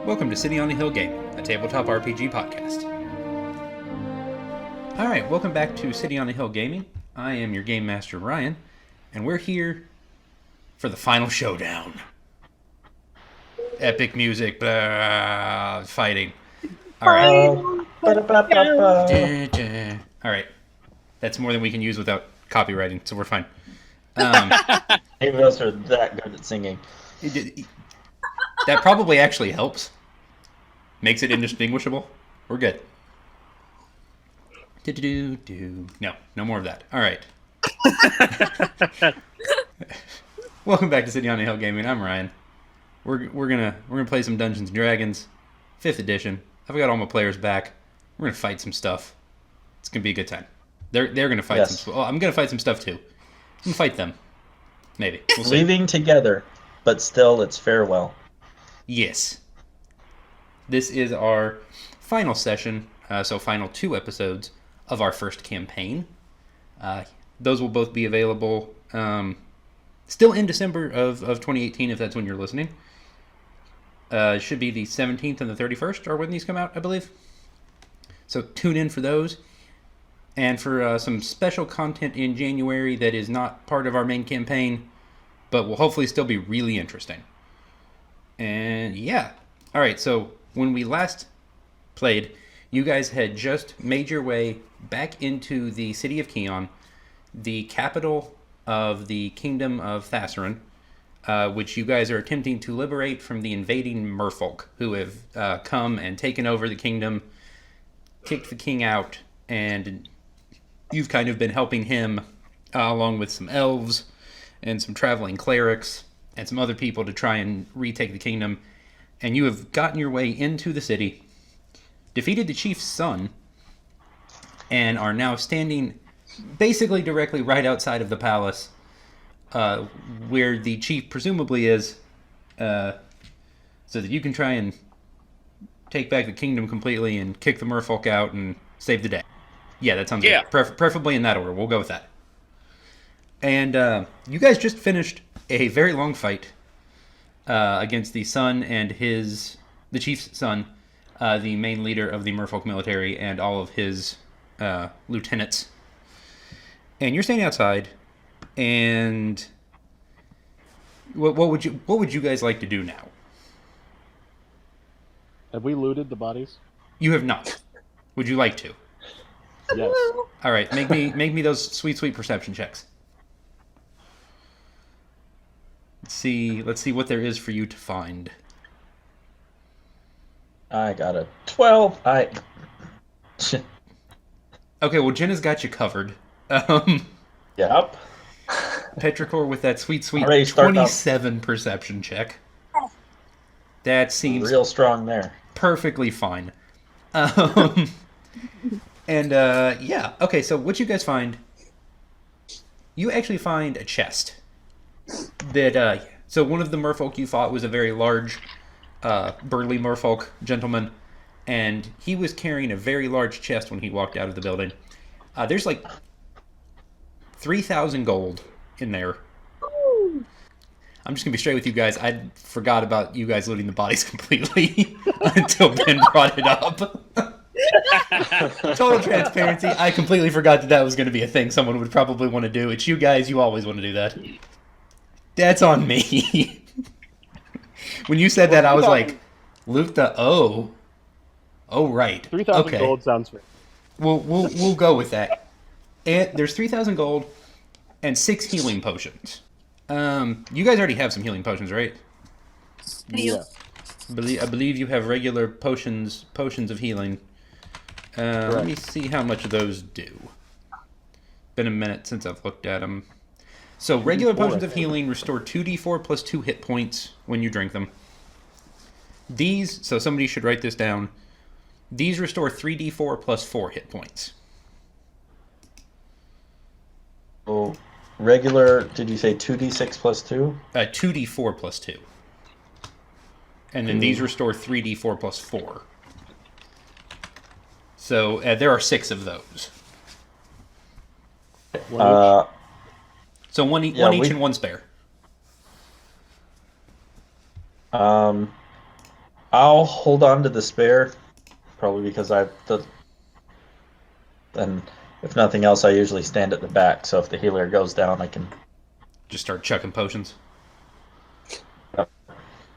Welcome to City on the Hill Gaming, a tabletop RPG podcast. Alright, welcome back to City on the Hill Gaming. I am your Game Master, Ryan, and we're here for the final showdown. Epic music, blah, fighting. Alright. Alright. That's more than we can use without copywriting, so we're fine. Neither of us are that good at singing. That probably actually helps. Makes it indistinguishable. We're good. No more of that. All right. Welcome back to City on the Hill Gaming. I'm Ryan. We're gonna play some Dungeons and Dragons, 5th edition. I've got all my players back. We're gonna fight some stuff. It's gonna be a good time. They're gonna fight some. Oh, I'm gonna fight some stuff too. I'm gonna fight them. Maybe. We'll see. Leaving together, but still, it's farewell. Yes. This is our final session, so final 2 episodes of our first campaign. Those will both be available still in December of 2018, if that's when you're listening. It should be the 17th and the 31st are when these come out, I believe. So tune in for those. And for some special content in January that is not part of our main campaign, but will hopefully still be really interesting. And yeah. Alright, so when we last played, you guys had just made your way back into the city of Keon, the capital of the kingdom of Thassaron, which you guys are attempting to liberate from the invading merfolk, who have come and taken over the kingdom, kicked the king out, and you've kind of been helping him, along with some elves and some traveling clerics and some other people to try and retake the kingdom. And you have gotten your way into the city, defeated the chief's son, and are now standing basically directly right outside of the palace, where the chief presumably is, so that you can try and take back the kingdom completely and kick the merfolk out and save the day. Yeah, that sounds good. Preferably in that order. We'll go with that. And you guys just finished a very long fight against the son and the chief's son, the main leader of the merfolk military, and all of his lieutenants. And you're standing outside, and what would you guys like to do now? Have we looted the bodies? You have not. Would you like to? Yes. All right, make me those sweet perception checks. Let's see what there is for you to find. I got a 12. Okay, well, Jenna's got you covered. Yep. Petrichor with that sweet 27 perception check. That seems real strong there. Perfectly fine. And yeah, okay. So what you guys find? You actually find a chest. That so one of the merfolk you fought was a very large, burly merfolk gentleman, and he was carrying a very large chest when he walked out of the building. There's like 3,000 gold in there. I'm just gonna be straight with you guys. I forgot about you guys looting the bodies completely until Ben brought it up. Total transparency. I completely forgot that was going to be a thing someone would probably want to do. It's you guys. You always want to do that. That's on me. When you said that, I was like, loot the oh right. 3,000 okay. gold sounds fair. We'll go with that. And there's 3,000 gold and 6 healing potions. You guys already have some healing potions, right? Yeah. I believe you have regular potions of healing. Let me see how much those do. Been a minute since I've looked at them. So regular potions of healing restore 2d4 plus 2 hit points when you drink them. These, so somebody should write this down. These restore 3d4 plus 4 hit points. Oh, regular, did you say 2d6 plus 2? 2d4 plus 2. And then these restore 3d4 plus 4. So there are 6 of those. So one each and one spare. I'll hold on to the spare, probably because and if nothing else, I usually stand at the back. So if the healer goes down, I can. Just start chucking potions. Yep.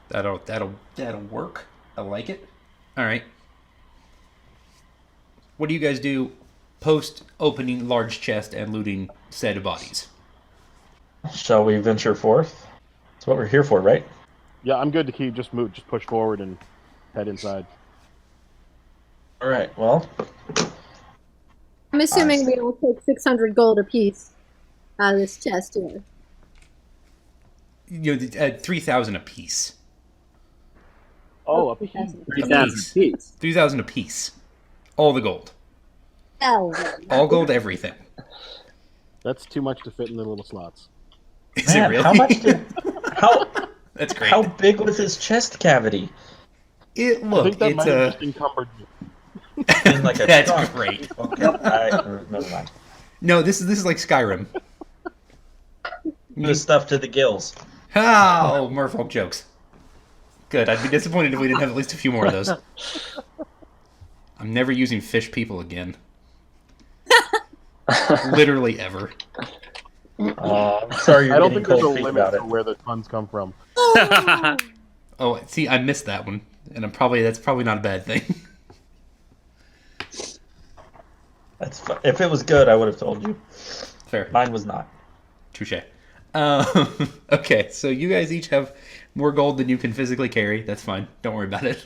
That'll work. I like it. All right. What do you guys do post opening large chest and looting said bodies? Shall we venture forth? That's what we're here for, right? Yeah, I'm good to just push forward and head inside. All right. Well, I'm assuming we all take 600 gold apiece out of this chest here. 3,000 apiece. Oh, a 3,000. 3,000 apiece. 3,000 apiece. All the gold. Oh, All gold, everything. That's too much to fit in the little slots. Is man, it really? how much did how That's great. how big was his chest cavity? I Look, think that it's might have just encumbered you. In like a That's trunk. great. Okay, never mind. No, this is like Skyrim. The stuff to the gills. Oh, Merfolk jokes. Good. I'd be disappointed if we didn't have at least a few more of those. I'm never using fish people again. Literally ever. I'm sorry you're I don't getting think there's a cold feet limit about to it. where the funds come from. Oh, see, I missed that one, and that's probably not a bad thing. That's if it was good, I would have told you. Fair. Mine was not. Touche. Okay, so you guys each have more gold than you can physically carry. That's fine. Don't worry about it.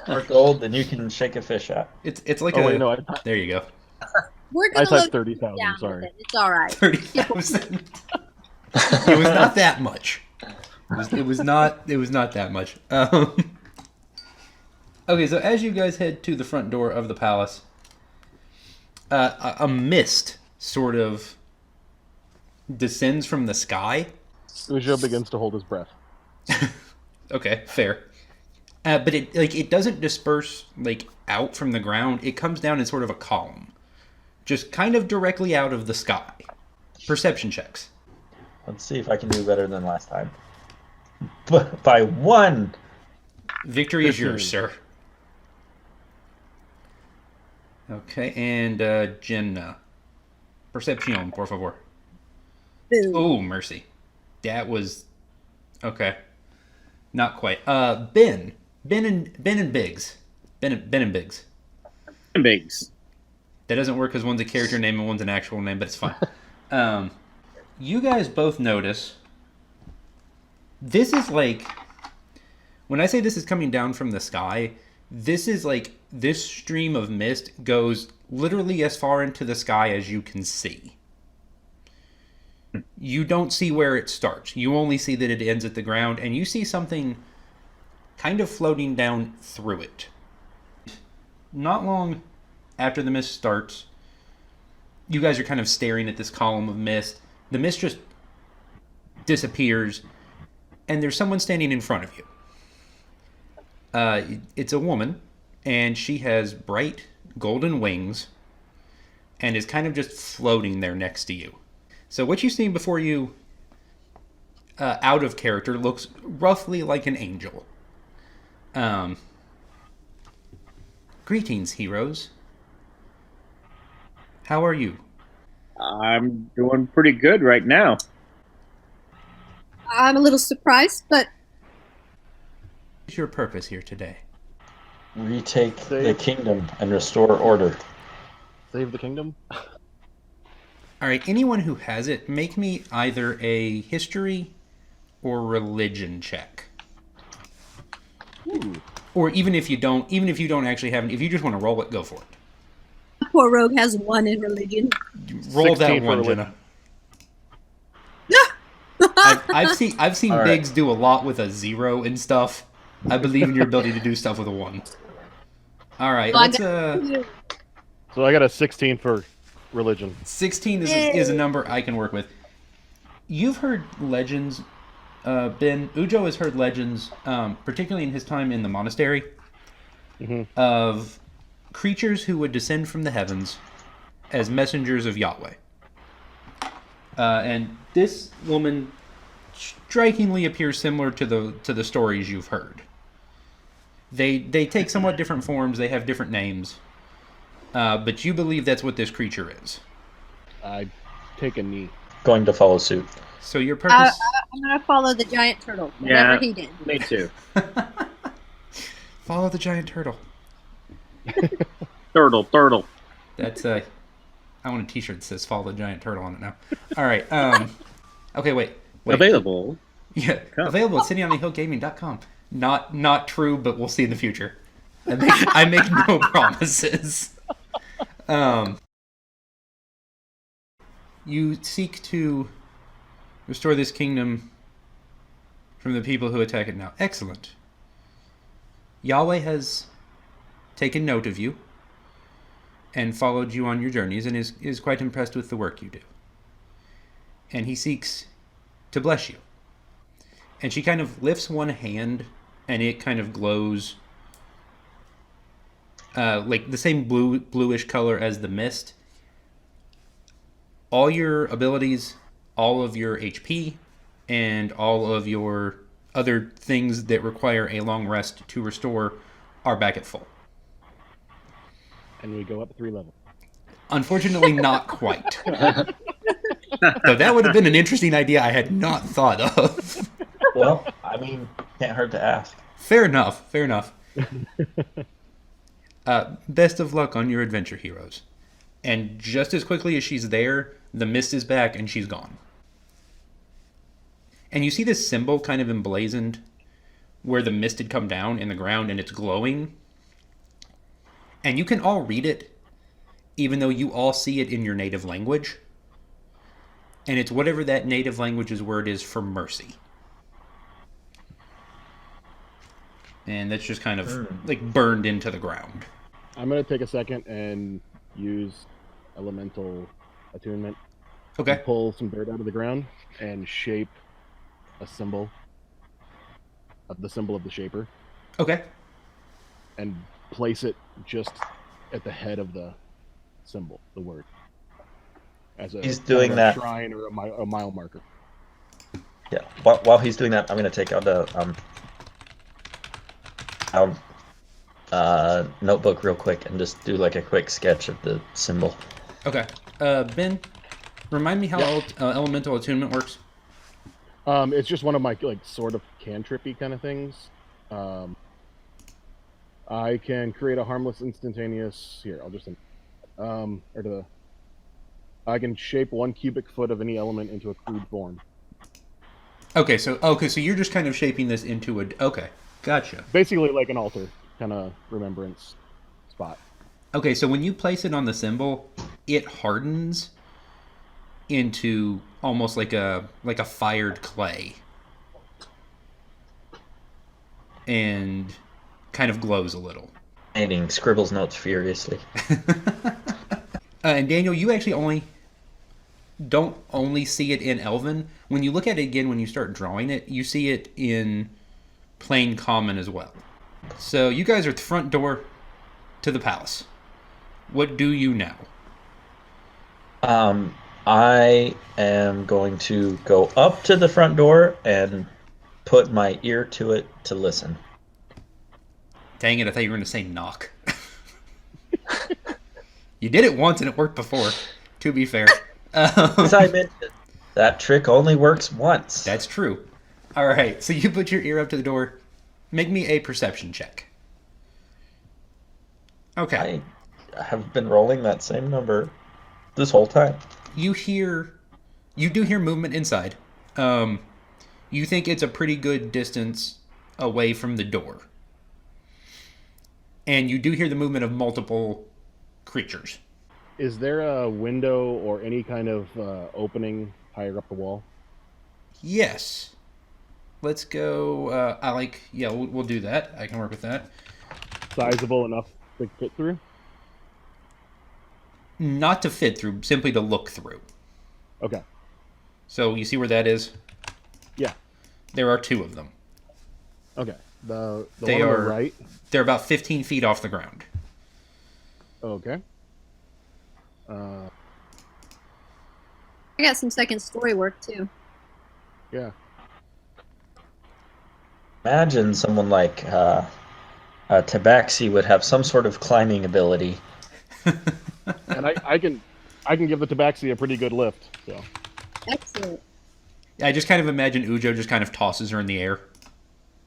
More gold than you can shake a fish at. It's like Oh wait, no, There you go. we're I gonna said look 30,000. down with Sorry. it. It's all right. 30,000. It was not that much. It was not that much. Okay, so as you guys head to the front door of the palace, a mist sort of descends from the sky. Ujo begins to hold his breath. Okay, fair. But it doesn't disperse out from the ground. It comes down in sort of a column, just kind of directly out of the sky. Perception checks. Let's see if I can do better than last time. By one. Victory is 15. yours, sir. Okay, and Jenna. Perception, por favor. Boom. Oh, mercy. That was okay. Not quite. Ben and Biggs. Ben and Biggs. Biggs. That doesn't work because one's a character name and one's an actual name, but it's fine. You guys both notice this is when I say this is coming down from the sky, this is this stream of mist goes literally as far into the sky as you can see. You don't see where it starts. You only see that it ends at the ground, and you see something kind of floating down through it. Not long after the mist starts, you guys are kind of staring at this column of mist. The mist just disappears, and there's someone standing in front of you. It's a woman, and she has bright golden wings and is kind of just floating there next to you. So what you see before you, out of character, looks roughly like an angel. Greetings, heroes. How are you? I'm doing pretty good right now. I'm a little surprised, but What's your purpose here today? Retake the kingdom and restore order. Save the kingdom? All right, anyone who has it, make me either a history or religion check. Ooh. Or even if you don't actually have it, if you just want to roll it, go for it. poor rogue has 1 in religion. Roll that 16 for one, religion. Jenna. I've seen All right. Biggs do a lot with a 0 and stuff. I believe in your ability to do stuff with a 1. All right, So I let's got So I got a 16 for religion. 16 is a number I can work with. You've heard legends, Ben. Ujo has heard legends, particularly in his time in the monastery, of creatures who would descend from the heavens as messengers of Yahweh. And this woman strikingly appears similar to the stories you've heard. They take somewhat different forms. They have different names. But you believe that's what this creature is. I take a knee. Going to follow suit. So your purpose... I'm gonna follow the giant turtle. Whatever he did. Me too. Follow the giant turtle. Turtle. That's I want a T-shirt that says "Follow the Giant Turtle" on it now. All right. Okay. Wait. Available. Yeah. Come. Available at cityonthehillgaming.com. Not true, but we'll see in the future. I make no promises. You seek to restore this kingdom from the people who attack it now. Excellent. Yahweh has taken note of you and followed you on your journeys and is quite impressed with the work you do. And he seeks to bless you. And she kind of lifts one hand and it kind of glows like the same bluish color as the mist. All your abilities, all of your HP, and all of your other things that require a long rest to restore are back at full. And we go up 3 levels. Unfortunately, not quite. Though that would have been an interesting idea I had not thought of. Well, I mean, can't hurt to ask. Fair enough. Best of luck on your adventure, heroes. And just as quickly as she's there, the mist is back and she's gone. And you see this symbol kind of emblazoned where the mist had come down in the ground and it's glowing. And you can all read it, even though you all see it in your native language. And it's whatever that native language's word is for mercy. And that's just kind of like burned into the ground. I'm going to take a second and use elemental attunement. Okay. Pull some dirt out of the ground and shape a symbol of the symbol of the shaper Okay. and place it just at the head of the symbol, the word. As a He's doing kind of that. shrine or a mile marker. Yeah. While he's doing that, I'm gonna take out a notebook real quick and just do like a quick sketch of the symbol. Okay. Ben, remind me how elemental attunement works. It's just one of my like sort of cantrippy kind of things. I can create a harmless instantaneous. Here, I'll just I can shape 1 cubic foot of any element into a crude form. Okay, so you're just kind of shaping this into a... Okay, gotcha. Basically like an altar kind of remembrance spot. Okay, so when you place it on the symbol, it hardens into almost like a fired clay. And kind of glows a little. Painting scribbles notes furiously. And Daniel, you actually don't only see it in Elven. When you look at it again, when you start drawing it, you see it in plain common as well. So you guys are at the front door to the palace. What do you now? I am going to go up to the front door and put my ear to it to listen. Dang it, I thought you were going to say knock. You did it once and it worked before, to be fair. As I mentioned, that trick only works once. That's true. All right, so you put your ear up to the door. Make me a perception check. Okay. I have been rolling that same number this whole time. You do hear movement inside. You think it's a pretty good distance away from the door. And you do hear the movement of multiple creatures. Is there a window or any kind of opening higher up the wall? Yes. Let's go. We'll do that. I can work with that. Sizable enough to fit through? Not to fit through, simply to look through. Okay. So you see where that is? Yeah. There are 2 of them. Okay. The They one on are- the right. They're about 15 feet off the ground. Okay. I got some second story work too. Yeah. Imagine someone like Tabaxi would have some sort of climbing ability. And I can give the Tabaxi a pretty good lift. So Excellent. I just kind of imagine Ujo just kind of tosses her in the air.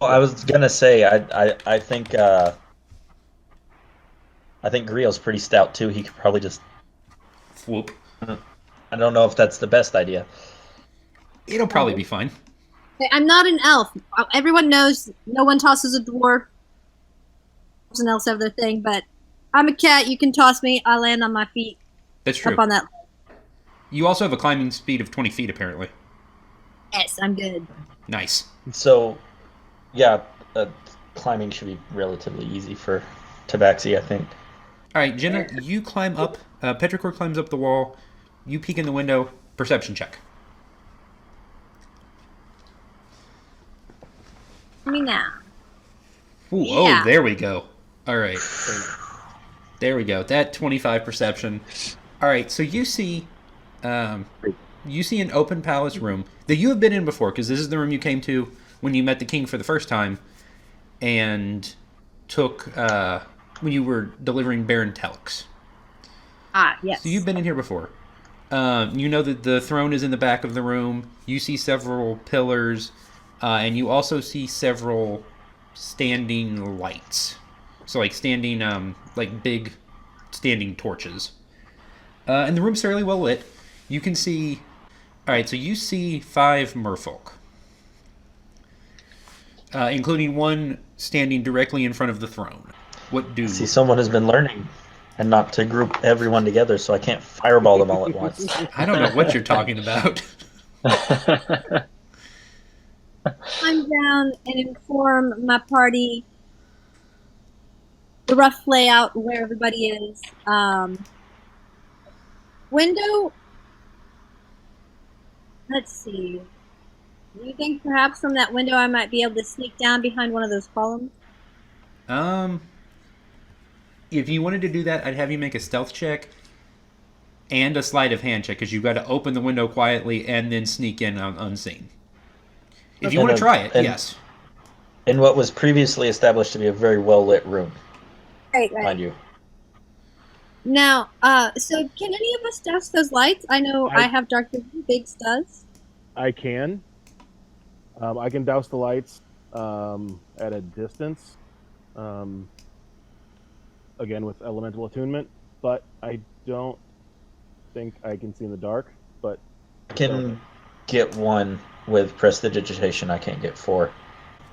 Well, I was gonna say, I think Griot's pretty stout too. He could probably just. Whoop. I don't know if that's the best idea. It'll probably be fine. Hey, I'm not an elf. Everyone knows no one tosses a dwarf. Elves and elves have their thing, but I'm a cat. You can toss me. I land on my feet. That's true. Up on that. You also have a climbing speed of 20 feet, apparently. Yes, I'm good. Nice. So, yeah, climbing should be relatively easy for Tabaxi, I think. All right, Jenna, you climb up. Petrichor climbs up the wall. You peek in the window. Perception check. Me now. Ooh, Yeah. Oh, there we go. All right. There we go. That 25 perception. All right, so you see an open palace room that you have been in before, because this is the room you came to when you met the king for the first time and took when you were delivering Baron Telix. Ah, yes. So you've been in here before. You know that the throne is in the back of the room. You see several pillars, and you also see several standing lights. So like standing, like big standing torches. And the room's fairly well lit. You can see... Alright, so you see 5 merfolk. Including one standing directly in front of the throne. What do... See, someone has been learning and not to group everyone together, so I can't fireball them all at once. I don't know what you're talking about. Climb down and inform my party the rough layout where everybody is. Window. Let's see. Do you think perhaps from that window I might be able to sneak down behind one of those columns? If you wanted to do that, I'd have you make a stealth check and a sleight of hand check, because you've got to open the window quietly and then sneak in unseen. If you want to try it, yes. In what was previously established to be a very well lit room, Right. mind you. Now, so can any of us douse those lights? I know I have dark vision, Biggs does. I can. I can douse the lights at a distance. Again, with elemental attunement, but I don't think I can see in the dark. But I can get 1 with prestidigitation. I can't get 4.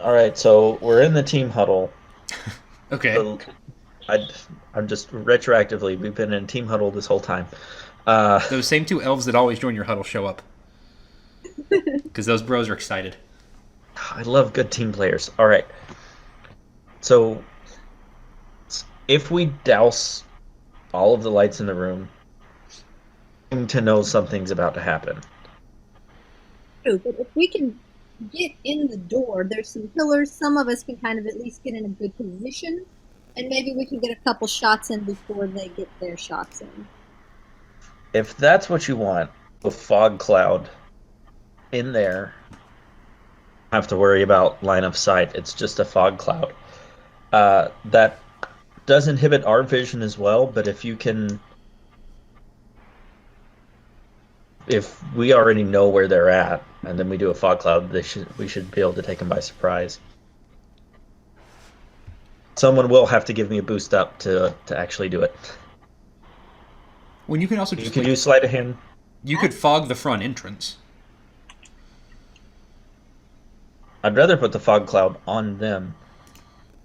All right, so we're in the team huddle. Okay. So I'm just retroactively, we've been in team huddle this whole time. Those same 2 elves that always join your huddle show up. Because those bros are excited. I love good team players. All right. So if we douse all of the lights in the room, to know something's about to happen. True, but if we can get in the door, there's some pillars. Some of us can kind of at least get in a good position, and maybe we can get a couple shots in before they get their shots in. If that's what you want, a fog cloud in there, don't have to worry about line of sight. It's just a fog cloud. That does inhibit our vision as well, but if we already know where they're at, and then we do a fog cloud, we should be able to take them by surprise. Someone will have to give me a boost up to actually do it. When you can also You just can do sleight of hand. you could fog the front entrance. I'd rather put the fog cloud on them,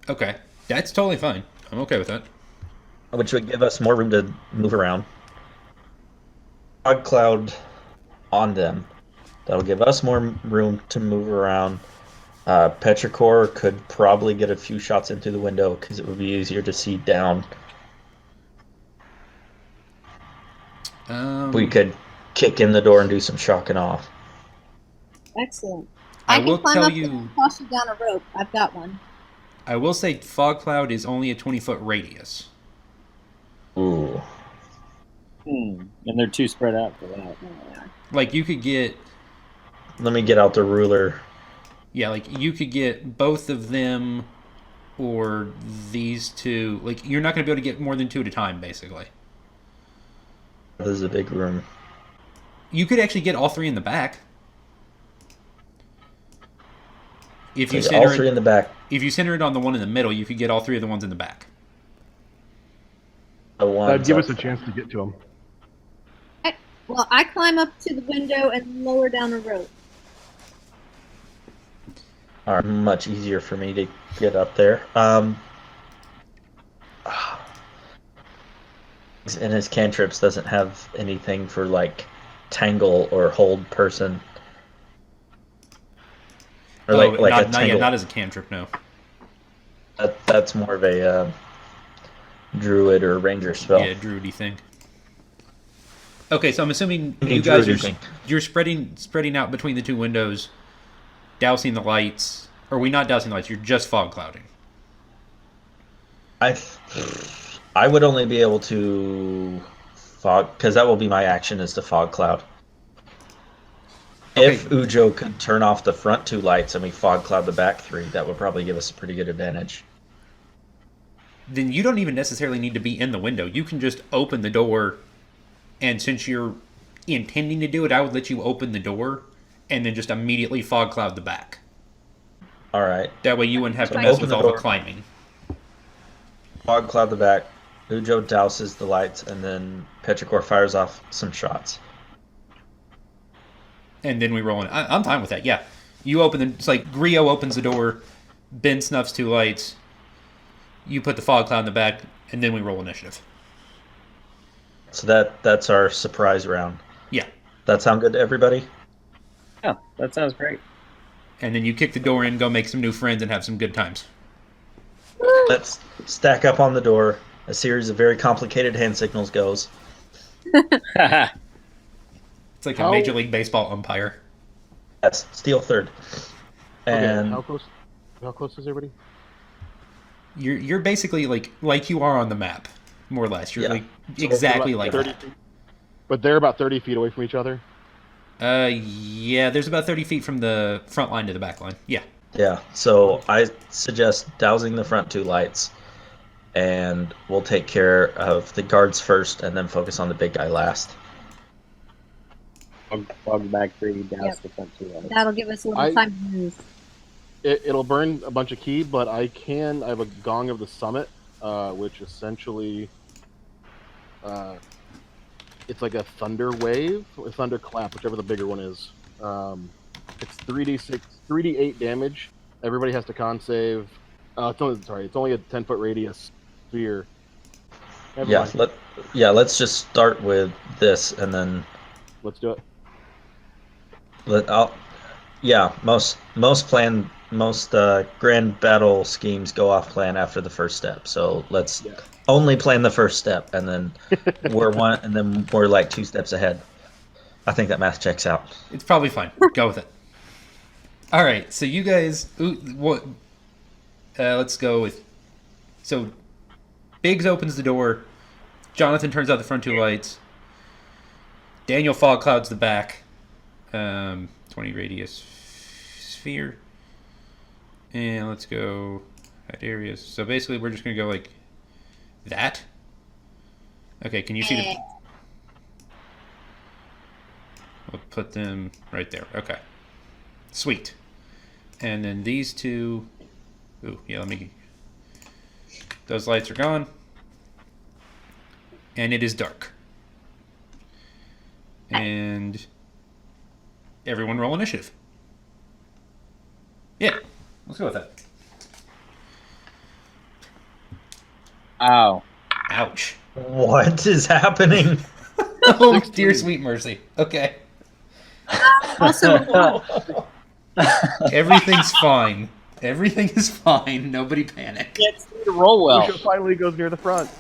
Okay, that's totally fine. I'm okay with that. which would give us more room to move around. Fog cloud on them. That'll give us more room to move around. Petrichor could probably get a few shots in through the window because it would be easier to see down. We could kick in the door and do some shocking off. Excellent. I can will climb tell up you- and toss you down a rope. I've got one. I will say fog cloud is only a 20-foot radius. Ooh. And they're too spread out for that. Like you could get, Let me get out the ruler. yeah, like you could get both of them, or these two. Like, you're not going to be able to get more than 2 at a time, basically. This is a big room. You could actually get all 3 in the back. If you Take center all 3 it, in the back. if you center it on the one in the middle, you could get all 3 of the ones in the back. The ones That'd give up us a front. chance to get to them. Well, I climb up to the window and lower down a rope. Are much easier for me to get up there. And his cantrips doesn't have anything for like tangle or hold person. Or like a tangle. not as a cantrip, no. That's more of a druid or ranger spell. Yeah, druidy thing. Okay, so I'm assuming Any you guys druidy thing. you're spreading out between the 2 windows, dousing the lights. Or are we not dousing the lights? You're just fog clouding. I would only be able to fog because that will be my action is to fog cloud. Okay. If Ujo could turn off the front 2 lights and we fog cloud the back 3, that would probably give us a pretty good advantage. Then you don't even necessarily need to be in the window. You can just open the door, and since you're intending to do it, I would let you open the door and then just immediately fog cloud the back. All right, That way you wouldn't have to So mess open with the all the door. climbing. fog cloud the back. Ujo douses the lights, and then Petrichor fires off some shots. And then we roll in. I'm fine with that, yeah. You open it's like Grio opens the door, Ben snuffs 2 lights, you put the fog cloud in the back, and then we roll initiative. So that's our surprise round. Yeah. That sound good to everybody? Yeah, that sounds great. And then you kick the door in, go make some new friends, and have some good times. Let's stack up on the door. A series of very complicated hand signals goes. It's like a How- Major League Baseball umpire. Yes, steal third. Okay, And how close is everybody? You're basically like you are on the map, more or less. You're Yeah. like So exactly About like 30 that. feet? But they're about 30 feet away from each other. Yeah, there's about 30 feet from the front line to the back line. Yeah. yeah, so I suggest dousing the front 2 lights, and we'll take care of the guards first, and then focus on the big guy last. Fog back 3, douse Yep. the front 2 lights. That'll give us a little I- time to move. It'll burn a bunch of ki, but I have a Gong of the Summit, which essentially, it's like a thunder wave, or thunder clap, whichever the bigger one is. It's 3d8 damage. Everybody has to con save. It's only a 10-foot radius sphere. Never Yeah, mind. let's just start with this, and then Let's do it. most grand battle schemes go off plan after the first step. So let's Yeah. only plan the first step, and then we're like 2 steps ahead. I think that math checks out. It's probably fine. Go with it. All right, so you guys, let's go with. So, Biggs opens the door. Jonathan turns out the front 2 lights. Daniel fog clouds the back. 20 radius sphere. And let's go at areas. So basically, we're just gonna go like that. Okay, can you see the? We'll put them right there. Okay. Sweet. And then these 2. Ooh, yeah, let me. Those lights are gone. And it is dark. And everyone roll initiative. Yeah, let's go with that. Ow. Ouch. What is happening? Oh, 16. dear sweet mercy. Okay. Also, Everything's fine. Everything is fine. Nobody panic. Can't see to roll well. Lucio finally goes near the front.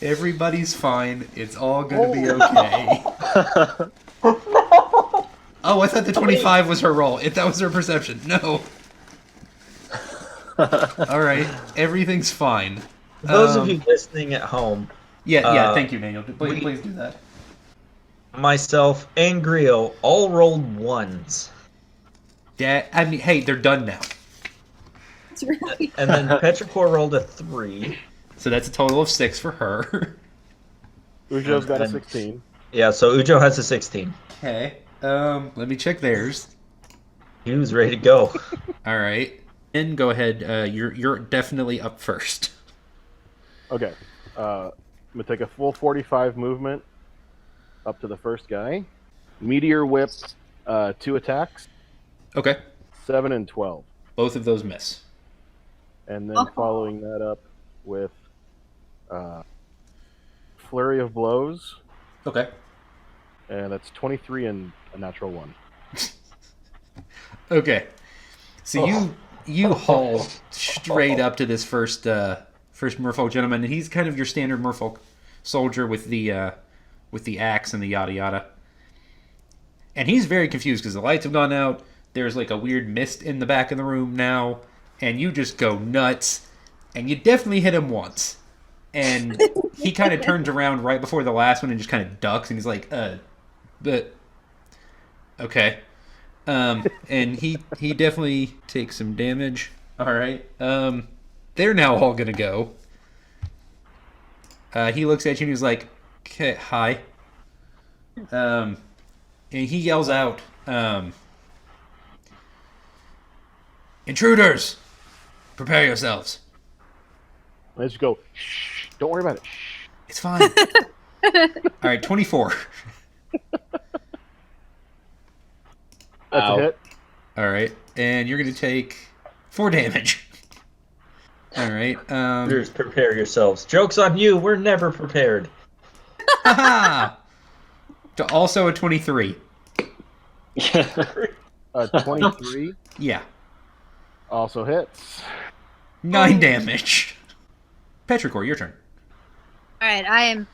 Everybody's fine. It's all going to be okay. Oh, I thought the 25 was her roll. If that was her perception. No. All right. Everything's fine. Those of you listening at home, Yeah, thank you, Daniel. Please do that. myself and Grio all rolled 1s. Hey, they're done now. That's right. And then Petrichor rolled a 3. So that's a total of 6 for her. Ujo's got a And- 16. Yeah, so Ujo has a 16. Okay. Let me check theirs. He was ready to go. All right. And go ahead. You're definitely up first. Okay. I'm gonna take a full 45 movement up to the first guy. Meteor whip, 2 attacks, Okay. 7 and 12, Both of those miss. and then Oh. following that up with flurry of blows, Okay. and that's 23 and a natural 1. Okay. So you haul straight up to this first merfolk gentleman, and he's kind of your standard merfolk soldier with the axe and the yada yada. And he's very confused because the lights have gone out. There's like a weird mist in the back of the room now, and you just go nuts. And you definitely hit him once, and he kind of turns around right before the last one and just kind of ducks, and he's like, but okay. And he definitely takes some damage. All right. They're now all gonna go. He looks at you and he's like, "Okay, hi." And he yells out, "Intruders, prepare yourselves. I just go, shh, don't worry about it. Shh. It's fine." All right, 24. That's Ow. a hit. All right, and you're gonna take 4 damage. All right. Just prepare yourselves. Joke's on you. We're never prepared. Haha! Also a 23. 23 Yeah. also hits. 9 damage. Petrichor, your turn. All right, I am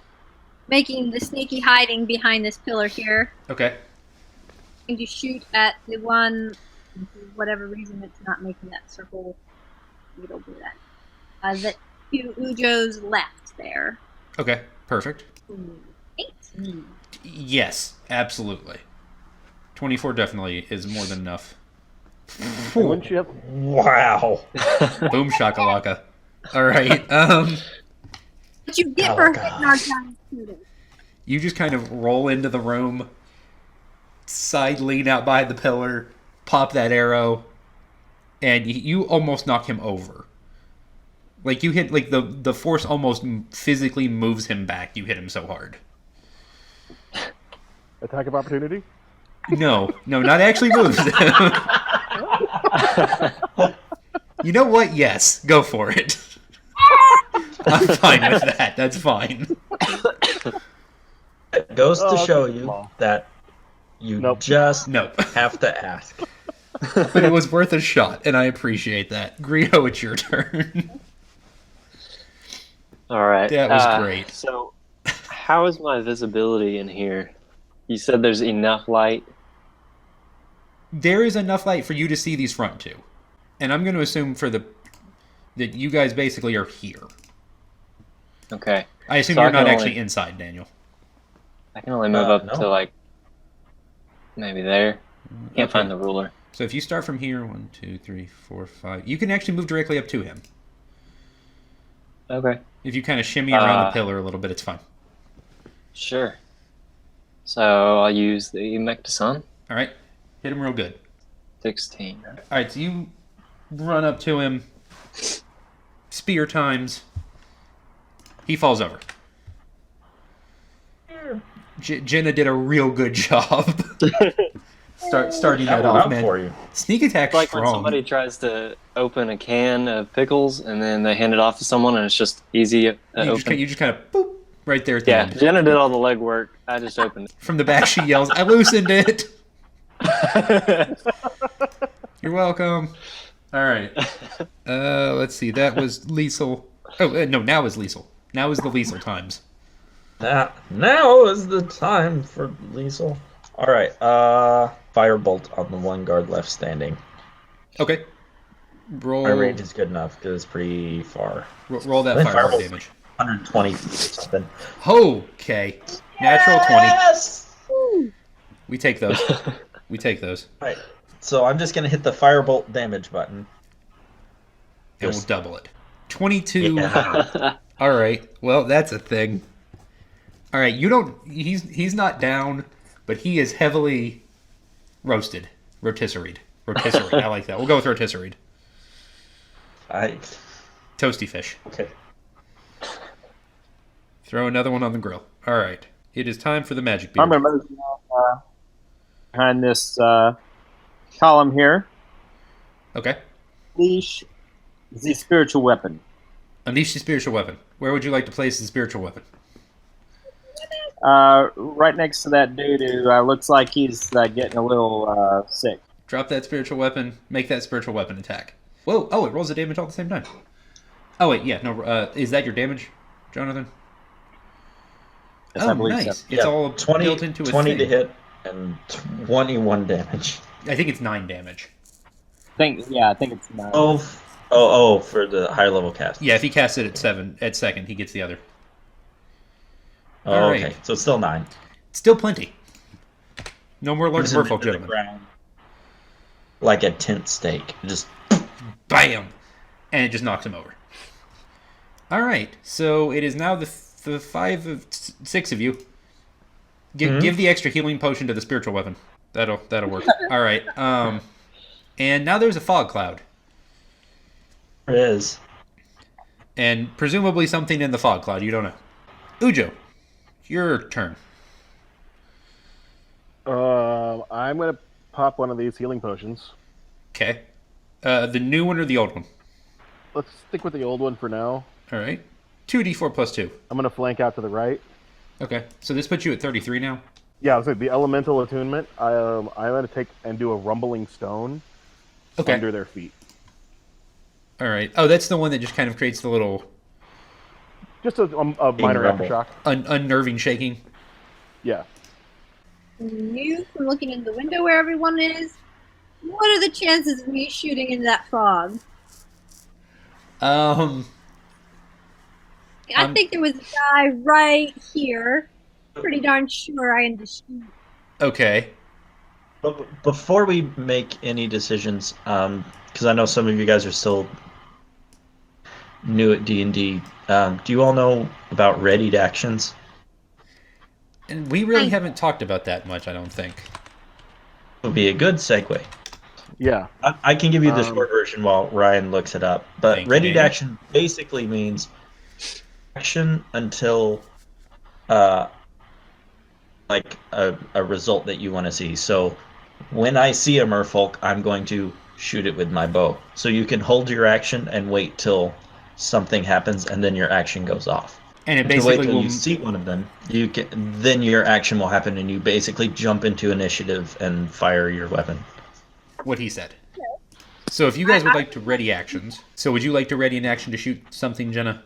making the sneaky hiding behind this pillar here. Okay. Going to shoot at the one, for whatever reason it's not making that circle. It'll do that. That to Ujo's left there. Okay. Perfect. 18. Yes, absolutely. 24 definitely is more than enough. And wouldn't you have Wow. Boom shakalaka. All right. What you get Oh, for gosh. hitting our giant student. You just kind of roll into the room, side lean out by the pillar, pop that arrow, and you almost knock him over. Like you hit, like the force almost physically moves him back. You hit him so hard. attack of opportunity? No, not actually moves him. You know what? Yes, go for it. I'm fine with that. That's fine. It goes to Oh, show okay, you small. that you Nope. just No, have to ask. but it was worth a shot, and I appreciate that. Griot, it's your turn. All right. That was great. So, how is my visibility in here? You said there's enough light. There is enough light for you to see these front two, and I'm going to assume that you guys basically are here. Okay. I assume So I you're not can actually only- inside, Daniel. I can only move up no. to like maybe there. Can't find the ruler. So if you start from here, 1, 2, 3, 4, 5, you can actually move directly up to him. Okay. If you kind of shimmy around the Uh, pillar a little bit, it's fine. Sure. So I'll use the Mectason. All right, hit him real good. 16. All right, so you run up to him, spear times. He falls over. Jenna did a real good job. Starting that That went off, out man. for you. Sneak attack It's like when strong. somebody tries to open a can of pickles and then they hand it off to someone and it's just easy to you open. just kind of boop right there at the Yeah, end. Jenna did all the legwork. I just opened From the back, she yells, "I loosened it." it. You're welcome. All right. Let's see. That was lethal. Oh no, now is lethal. Now is the lethal times. Now is the time for lethal. All right. Firebolt on the one guard left standing. Okay. Roll. My range is good enough because it's pretty far. Roll that Then fireball firebolt. damage. 120 feet or something. Okay. Natural 20. Yes! We take those. We take those. Right. So I'm just gonna hit the firebolt damage button. and we'll double it. 22. Yeah. All right. Well, that's a thing. All right. You don't. He's not down, but he is heavily roasted. Rotisserie. I like that. We'll go with rotisserie. Toasty fish. Okay. Throw another one on the grill. All right. It is time for the magic beard. I'm emerging behind this column here. Okay. Unleash the spiritual weapon. Unleash the spiritual weapon. Where would you like to place the spiritual weapon? Right next to that dude who looks like he's getting a little sick. Drop that spiritual weapon. Make that spiritual weapon attack. Whoa! Oh, it rolls the damage all at the same time. Oh wait, yeah. No. Is that your damage, Jonathan? Yes, I Oh, believe nice. so. It's all 20, built into a 20 thing. to hit and 21 damage. I think it's 9 damage. I think it's 9. Oh, for the higher level cast. Yeah, if he casts it at second, he gets the other. Oh, All okay. right. So it's still 9. Still plenty. No more large Puts him merfolk, into the gentlemen. ground like a tent stake. Just Bam! And it just knocks him over. All right, so it is now the 6 of you. Give the extra healing potion to the spiritual weapon. That'll work. All right. And now there's a fog cloud, it is. and presumably something in the fog cloud. You don't know. Ujo, your turn. I'm gonna pop one of these healing potions. Okay. The new one or the old one? Let's stick with the old one for now. All right. 2d4 plus 2. I'm gonna flank out to the right. Okay. So this puts you at 33 now. Yeah, I was like the elemental attunement. I'm gonna take and do a rumbling stone Okay. under their feet. All right. Oh, that's the one that just kind of creates the little Just a minor rumble. aftershock. unnerving shaking. Yeah. You from looking in the window where everyone is. What are the chances of me shooting into that fog? I think there was a guy right here. Pretty darn sure I am the shoot. Okay. But before we make any decisions, because I know some of you guys are still new at D&D, do you all know about readied actions? And we really haven't talked about that much, I don't think. Would be a good segue. Yeah. I can give you the short version while Ryan looks it up. But Thank you, readied Danny. action basically means action until like a result that you want to see. So when I see a merfolk, I'm going to shoot it with my bow. So you can hold your action and wait till something happens, and then your action goes off. And it If you wait basically till will. you see one of them, then your action will happen, and you basically jump into initiative and fire your weapon. What he said. So if you guys would like to ready actions, so would you like to ready an action to shoot something, Jenna?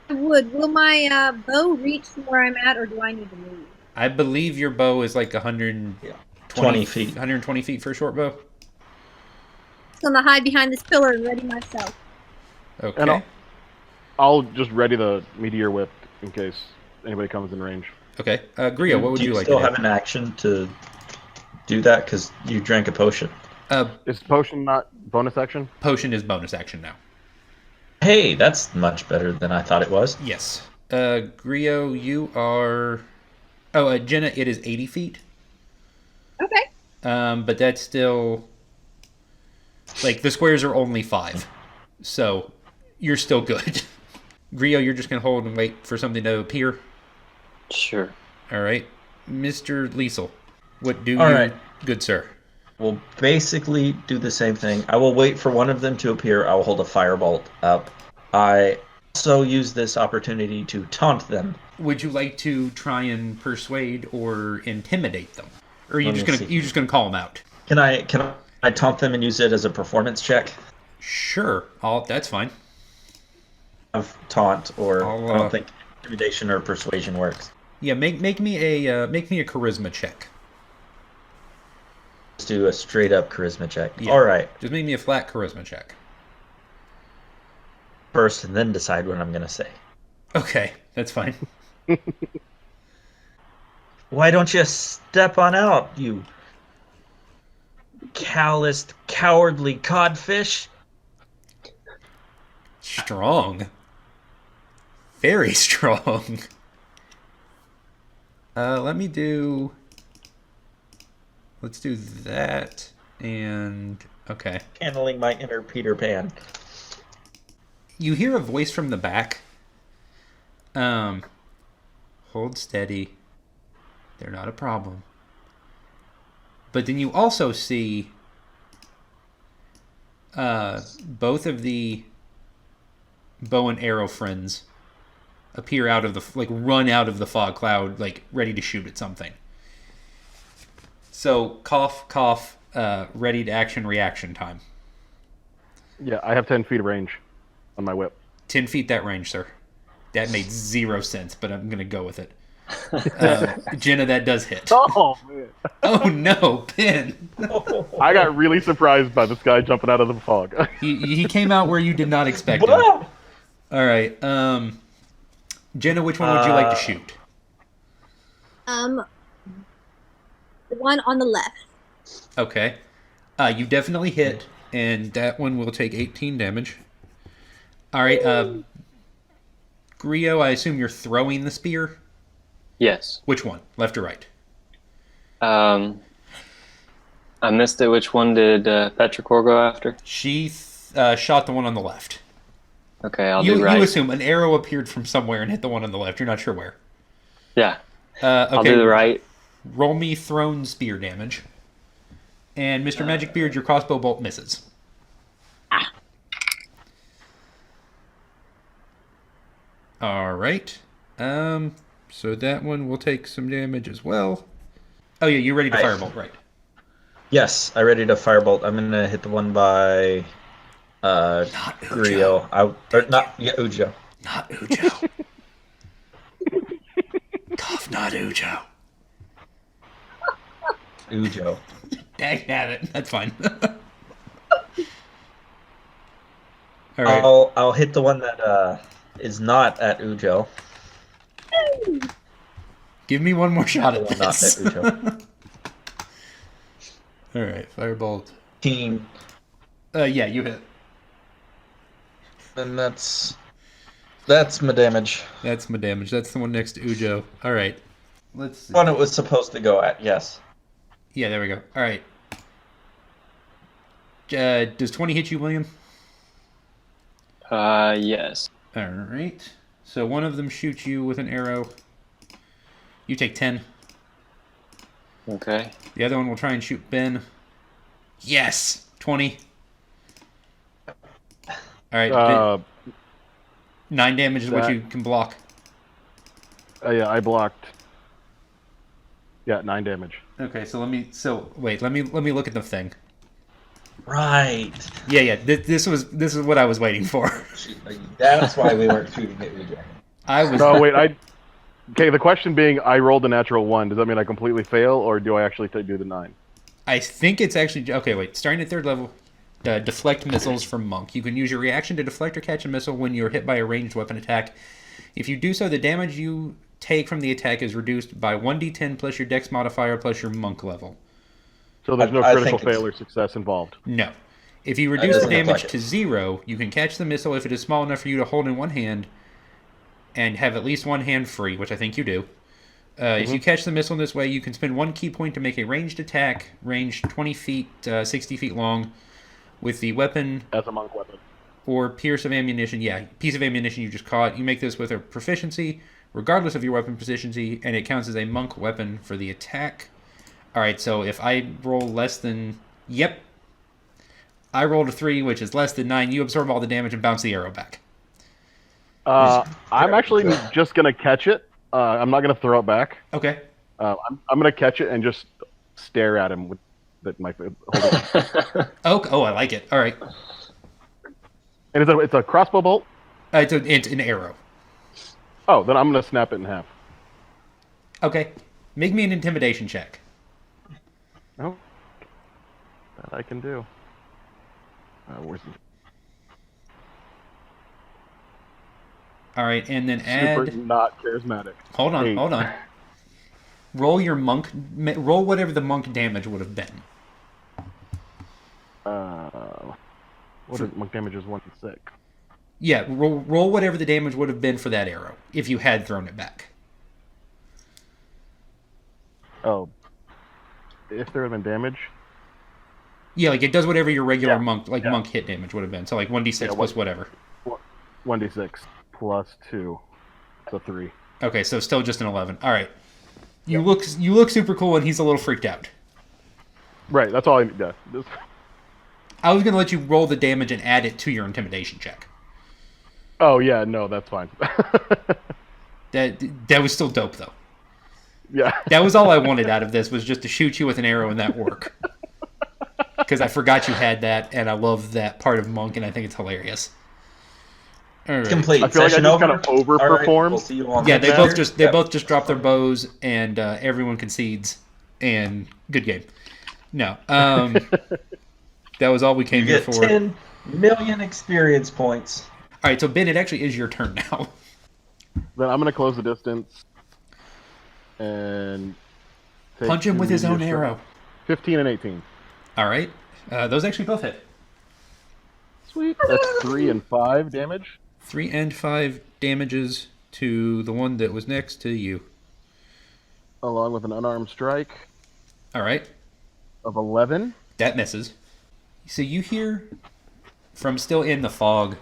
I would. Will my bow reach from where I'm at, or do I need to move? I believe your bow is like 120 20 feet. 120 feet for a short bow. So I'm gonna hide behind this pillar and ready myself. Okay. And I'll just ready the meteor whip in case anybody comes in range. Okay. Grio, what would do you like still to have an action to do that because you drank a potion? do? Is potion not bonus action? Potion is bonus action now. Hey, that's much better than I thought it was. Yes. Grio, you are... Oh, Jenna, it is 80 feet. Okay. But that's still... Like, the squares are only 5. So, you're still good. Grio, you're just going to hold and wait for something to appear? Sure. All right. Mr. Liesel, what do All you... right. Good sir. We'll basically do the same thing. I will wait for one of them to appear. I will hold a firebolt up. I also use this opportunity to taunt them. Would you like to try and persuade or intimidate them? Or are you Let just me gonna see. you just gonna call them out? Can I taunt them and use it as a performance check? Sure. That's fine. Of taunt, or I'll, I don't think intimidation or persuasion works. Yeah, make me a charisma check. Let's do a straight up charisma check. Yeah. All right, Just make me a flat charisma check. first, and then decide what I'm gonna say. Okay, that's fine. Why don't you step on out, you calloused, cowardly codfish? Strong. Very strong. Let's do that, and, okay. Channeling my inner Peter Pan. You hear a voice from the back. Hold steady. They're not a problem. But then you also see both of the bow and arrow friends appear out of the, run out of the fog cloud, ready to shoot at something. So, cough, ready to action, reaction time. Yeah, I have 10 feet of range on my whip. 10 feet that range, sir. That made 0 sense, but I'm going to go with it. Jenna, that does hit. Oh, man. Oh, no, Ben. I got really surprised by this guy jumping out of the fog. He came out where you did not expect him. Whoa! All right. Jenna, which one would you like to shoot? The one on the left. Okay. You definitely hit, and that one will take 18 damage. All right. Grio, I assume you're throwing the spear? Yes. Which one? Left or right? I missed it. Which one did Petrichor go after? She shot the one on the left. Okay, I'll do right. You assume an arrow appeared from somewhere and hit the one on the left. You're not sure where. Yeah. Okay. I'll do the right. Roll me thrown spear damage. And Mr. Magic Beard, your crossbow bolt misses. All right. So that one will take some damage as well. Oh yeah, you're ready to firebolt, right? Yes, I ready to firebolt. I'm gonna hit the one by Not Grio. Ujo. Not Ujo. Cough, not Ujo. Ujo. Dang it. That's fine. All right. I'll hit the one that is not at Ujo. Give me one more shot at The one not this. at Ujo. All right, firebolt. Team. Yeah, you hit. And that's my damage. That's my damage. That's the one next to Ujo. All right. Let's see. One it was supposed to go at, yes. Yeah, there we go. All right. Does 20 hit you, William? Yes. All right. So one of them shoots you with an arrow. You take 10. Okay. The other one will try and shoot Ben. Yes! 20. All right. 9 damage is what you can block. Yeah, I blocked. Yeah, 9 damage. Okay, so let me look at the thing. Right. Yeah. This is what I was waiting for. That's why we weren't shooting at Ujo. I was. No, wait, Okay, the question being, I rolled a natural 1. Does that mean I completely fail, or do I actually do the 9? I think it's actually okay. Wait, starting at 3rd level, deflect missiles from Monk. You can use your reaction to deflect or catch a missile when you're hit by a ranged weapon attack. If you do so, the damage you take from the attack is reduced by 1d10 plus your Dex modifier plus your Monk level. So there's no I critical think it's- fail or success involved. No. If you reduce the doesn't look damage like it. to 0, you can catch the missile if it is small enough for you to hold in one hand and have at least one hand free, which I think you do. If you catch the missile in this way, you can spend 1 key point to make a ranged attack, range 20 feet, 60 feet long, with the weapon As a monk weapon. or piece of ammunition. Yeah, piece of ammunition you just caught. You make this with a proficiency, regardless of your weapon proficiency, and it counts as a monk weapon for the attack. All right, so if I roll less than... Yep. I rolled a 3, which is less than 9. You absorb all the damage and bounce the arrow back. I'm actually just going to catch it. I'm not going to throw it back. Okay. I'm going to catch it and just stare at him with my hold it. Oh, I like it. All right. And it's a crossbow bolt? It's an arrow. Oh, then I'm going to snap it in half. Okay. Make me an intimidation check. Oh, that I can do. Where's the All right, and then add... super not charismatic? Hold on, 8. hold on. Roll your monk... Roll whatever the monk damage would have been. What is monk damage is 1 to 6. Yeah, roll whatever the damage would have been for that arrow if you had thrown it back. Oh. If there had been damage? Yeah, like it does whatever your regular Yeah. monk hit damage would have been. So like 1d6 Yeah, plus whatever. 1d6 plus 2. So 3. Okay, so still just an 11. All right. You look super cool, and he's a little freaked out. Right, that's all I need. Yeah. I was gonna let you roll the damage and add it to your intimidation check. Oh, yeah, no, that's fine. That was still dope though. Yeah. That was all I wanted out of this was just to shoot you with an arrow and that work. Because I forgot you had that, and I love that part of Monk, and I think it's hilarious. All right. Complete. I feel like I Session just over. kind of overperformed. All right, we'll see you all Yeah, next they time. both just drop their bows, and everyone concedes, and good game. No, that was all we came You here get for. 10 million experience points. All right, so Ben, it actually is your turn now. Then I'm going to close the distance and take Punch him two with his own medium arrow. 15 and 18. All right, those actually both hit. Sweet. That's 3 and 5 damage. 3 and 5 damages to the one that was next to you. Along with an unarmed strike All right, of 11. that misses. So you hear from still in the fog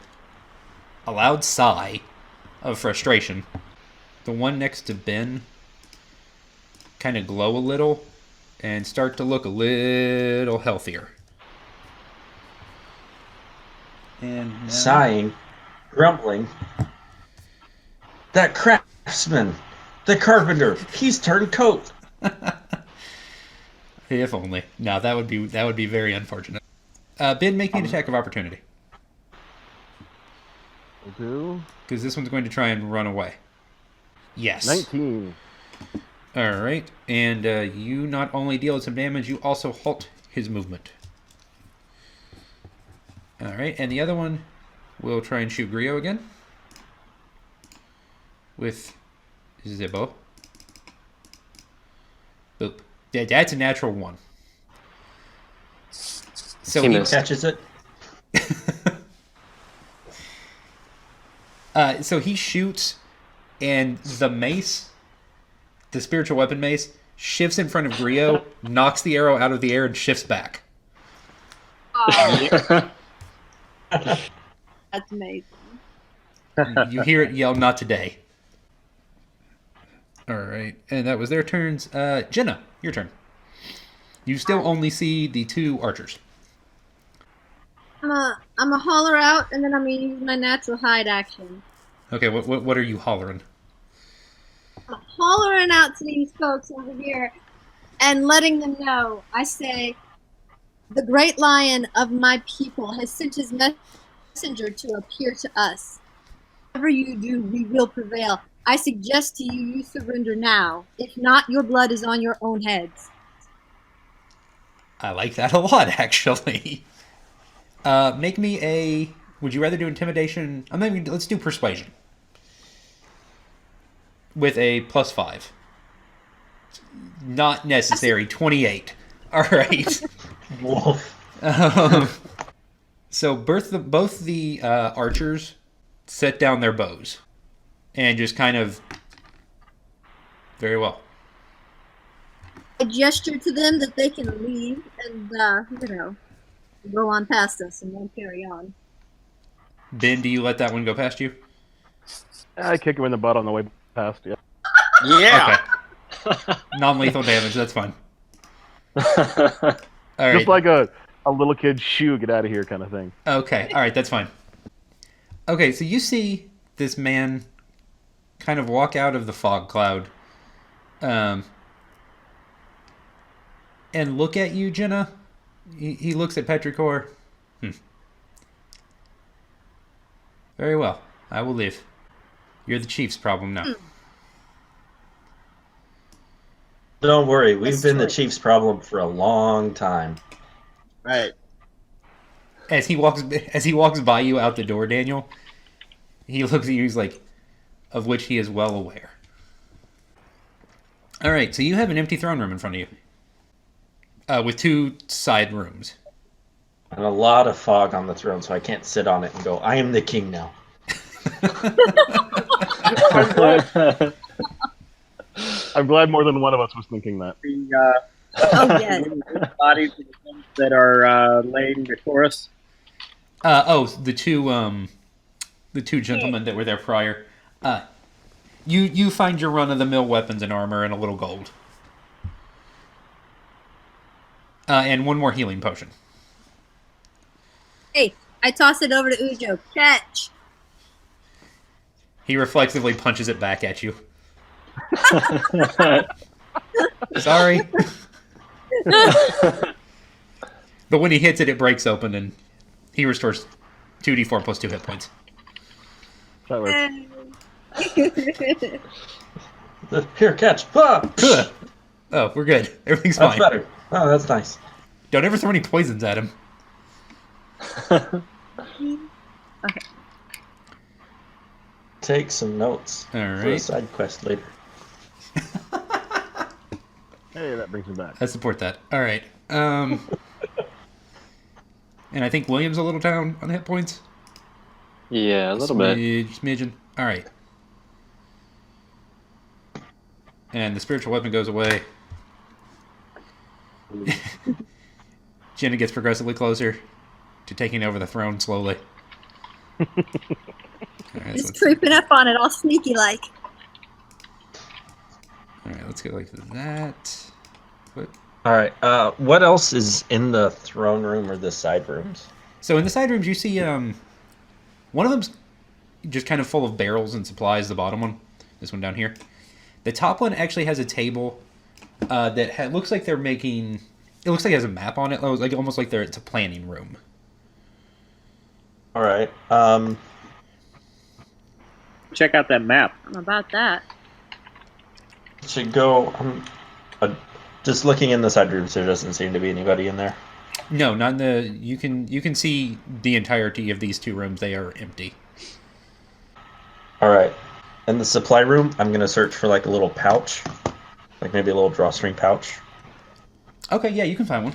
a loud sigh of frustration. The one next to Ben kind of glow a little and start to look a little healthier. And now, Sighing, grumbling. That craftsman, the carpenter, he's turned coat. if only. No, that would be very unfortunate. Ben, make me an attack of opportunity Will do. because this one's going to try and run away. Yes. 19. All right, and you not only deal some damage, you also halt his movement. All right, and the other one will try and shoot Grio again with Zibbo. Boop. Yeah, that's a natural one. So He he, missed. Catches it. so he shoots, and the mace, the spiritual weapon mace, shifts in front of Grio, knocks the arrow out of the air, and shifts back. Oh, that's amazing. You hear it yell, "Not today." All right, and that was their turns. Jenna, your turn. You still only see the 2 archers. I'm a holler out, and then I'm gonna use my natural hide action. Okay, what are you hollering? I'm hollering out to these folks over here, and letting them know. I say, the great lion of my people has sent his messenger to appear to us. Whatever you do, we will prevail. I suggest to you, you surrender now. If not, your blood is on your own heads. I like that a lot, actually. Make me a. Would you rather do intimidation? Let's do persuasion with a +5. Not necessary. 28. All right. Wolf. So both the archers set down their bows and just kind of very well. I gesture to them that they can leave and, go on past us and won't carry on. Ben, do you let that one go past you? I kick him in the butt on the way past. Yeah. Yeah. Okay. Non-lethal damage. That's fine. All right. Just like a little kid's shoe, get out of here kind of thing. Okay. All right. That's fine. Okay. So you see this man kind of walk out of the fog cloud, and look at you, Jenna. He looks at Petrichor. Very well. I will leave. You're the chief's problem now. Don't worry, we've That's been the true. chief's problem for a long time. Right. As he walks by you out the door, Daniel, he looks at you. He's like, of which he is well aware. All right, so you have an empty throne room in front of you, with 2 side rooms. And a lot of fog on the throne, so I can't sit on it and go, I am the king now. I'm glad more than one of us was thinking that. The Oh yes. bodies of the ones that are laying before us. The two gentlemen that were there prior. You find your run-of-the-mill weapons and armor and a little gold. And one more healing potion. Hey, I toss it over to Ujo. Catch. He reflexively punches it back at you. Sorry. But when he hits it, it breaks open and he restores 2d4 plus 2 hit points. That works. Here, catch. Ah! Oh, we're good. Everything's That's fine. better. Oh, that's nice. Don't ever throw any poisons at him. Okay. Take some notes All for a right. side quest later. Hey, that brings me back. I support that. All right. And I think William's a little down on hit points. Yeah, a little bit. Smidgen. All right. And the spiritual weapon goes away. Jenna gets progressively closer to taking over the throne slowly. All right, Just creeping up on it, all sneaky like. let's go like that. What? All right. What else is in the throne room or the side rooms? So in the side rooms, you see one of them's just kind of full of barrels and supplies. The bottom one, this one down here. The top one actually has a table that looks like they're making. It looks like it has a map on it, like almost like it's a planning room. All right. Check out that map. I'm about that. Should go. Just looking in the side rooms, there doesn't seem to be anybody in there. No, not in the. You can see the entirety of these two rooms. They are empty. All right. In the supply room, I'm gonna search for like a little pouch, like maybe a little drawstring pouch. Okay, yeah, you can find one.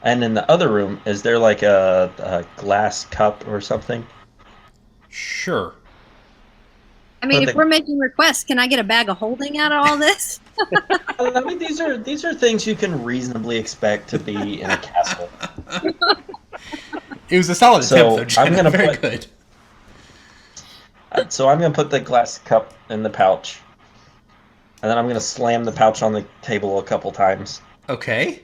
And in the other room, is there like a glass cup or something? Sure. I mean, Well, if we're making requests, can I get a bag of holding out of all this? I mean, these are things you can reasonably expect to be in a castle. It was a solid So, attempt, though, Jenna. I'm gonna Very put- good. So I'm gonna put the glass cup in the pouch, and then I'm gonna slam the pouch on the table a couple times. Okay.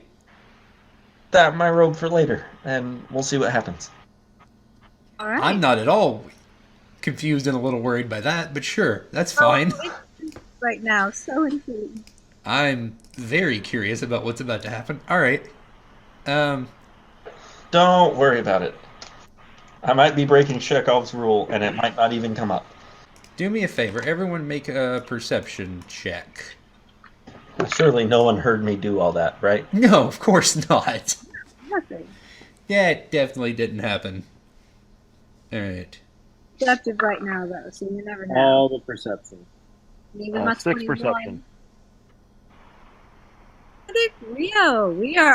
That my robe for later, and we'll see what happens. All right. I'm not at all confused and a little worried by that, but sure, that's fine. Right now, so intrigued. I'm very curious about what's about to happen. All right. Don't worry about it. I might be breaking Chekhov's rule, and it might not even come up. Do me a favor. Everyone make a perception check. Surely no one heard me do all that, right? No, of course not. Nothing. Yeah, it definitely didn't happen. All right. Deceptive right now, though, so you never know. All the perception. Maybe my 6 21. perception. Rio,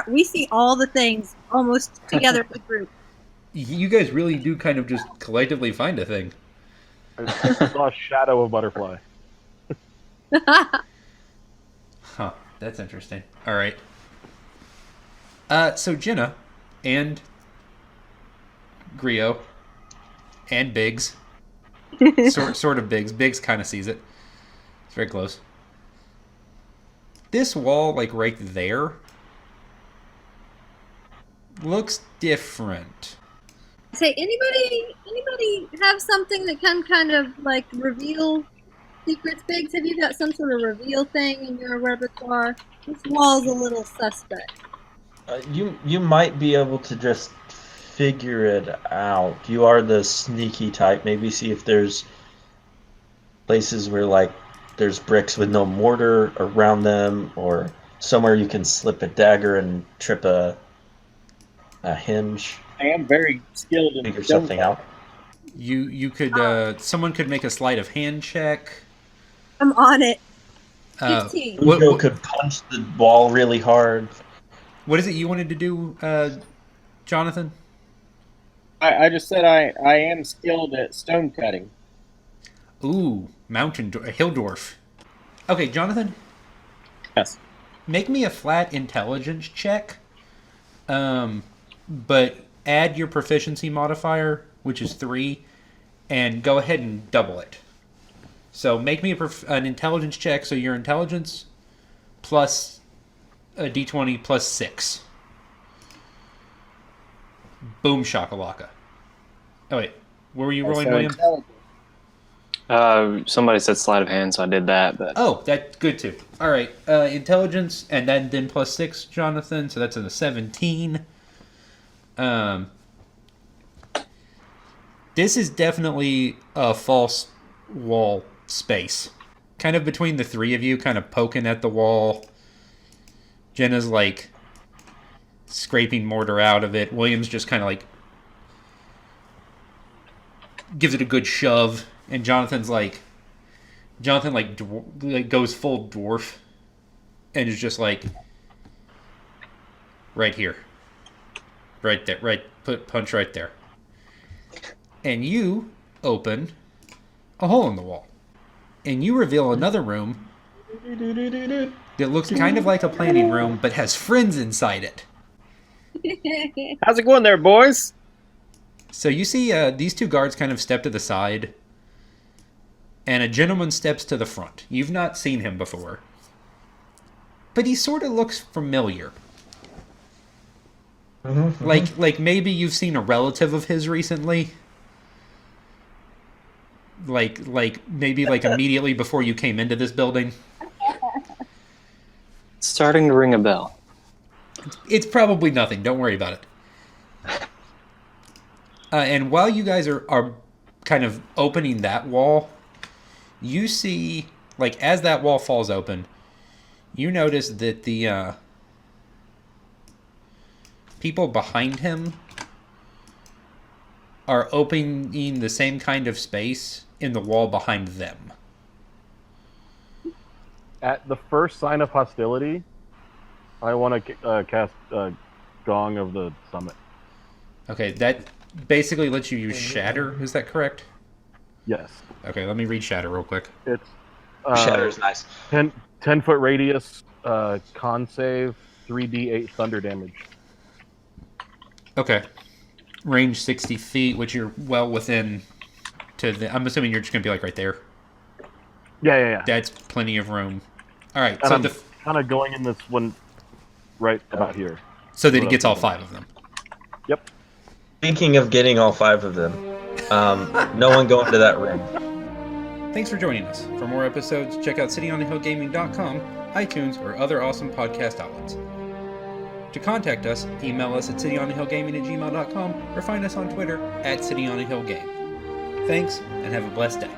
we see all the things almost together as a group. You guys really do kind of just collectively find a thing. I saw a shadow of butterfly. Huh. That's interesting. All right. So Jenna and Grio and Biggs, sort of Biggs. Biggs kind of sees it. It's very close. This wall, like right there, looks different. Say, anybody have something that can kind of like reveal secrets, Biggs? Have you got some sort of reveal thing in your repertoire? This wall's a little suspect. You might be able to just figure it out. You are the sneaky type. Maybe see if there's places where like there's bricks with no mortar around them, or somewhere you can slip a dagger and trip a hinge. I am very skilled in Figure something out. You could someone could make a sleight of hand check. I'm on it. Uh, 15. what- Ujo what- could punch the wall really hard. What is it you wanted to do, Jonathan? I just said I am skilled at stone cutting. Ooh, hill dwarf. Okay, Jonathan, Yes. make me a flat intelligence check. But add your proficiency modifier, which is 3, and go ahead and double it. So make me an intelligence check. So your intelligence plus a d20 plus 6. Boom shakalaka. Oh wait, what were you rolling, So William? intelligent. Somebody said sleight of hand, so I did that. But Oh, that's good too. All right, intelligence and then plus 6, Jonathan. So that's a 17. This is definitely a false wall space. Kind of between the three of you, kind of poking at the wall. Jenna's like scraping mortar out of it. William's just kind of like gives it a good shove, and Jonathan goes full dwarf and is just like right here, right there, punch right there, and you open a hole in the wall, and you reveal another room that looks kind of like a planning room but has friends inside it. How's it going there, boys? So you see these two guards kind of step to the side, and a gentleman steps to the front. You've not seen him before, but he sort of looks familiar. Like maybe you've seen a relative of his recently. Like maybe like immediately before you came into this building. it's starting to ring a bell. It's probably nothing. Don't worry about it. And while you guys are kind of opening that wall, you see, like, as that wall falls open, you notice that the people behind him are opening the same kind of space in the wall behind them. At the first sign of hostility, I want to cast Gong of the Summit. Okay, that basically lets you use Shatter. Is that correct? Yes. Okay, let me read Shatter real quick. It's Shatter is nice. 10-foot radius, con save, 3d8 thunder damage. Okay. Range 60 feet, which you're well within I'm assuming you're just going to be like right there. Yeah. That's plenty of room. All right, And so I'm kind of going in this one right about here. so that he gets all 5 of them. Yep. Speaking of getting all 5 of them, no one go into that room. Thanks for joining us. For more episodes, check out cityonthehillgaming.com, iTunes, or other awesome podcast outlets. To contact us, email us at cityonthehillgaming@gmail.com or find us on Twitter @cityonthehillgame. Thanks, and have a blessed day.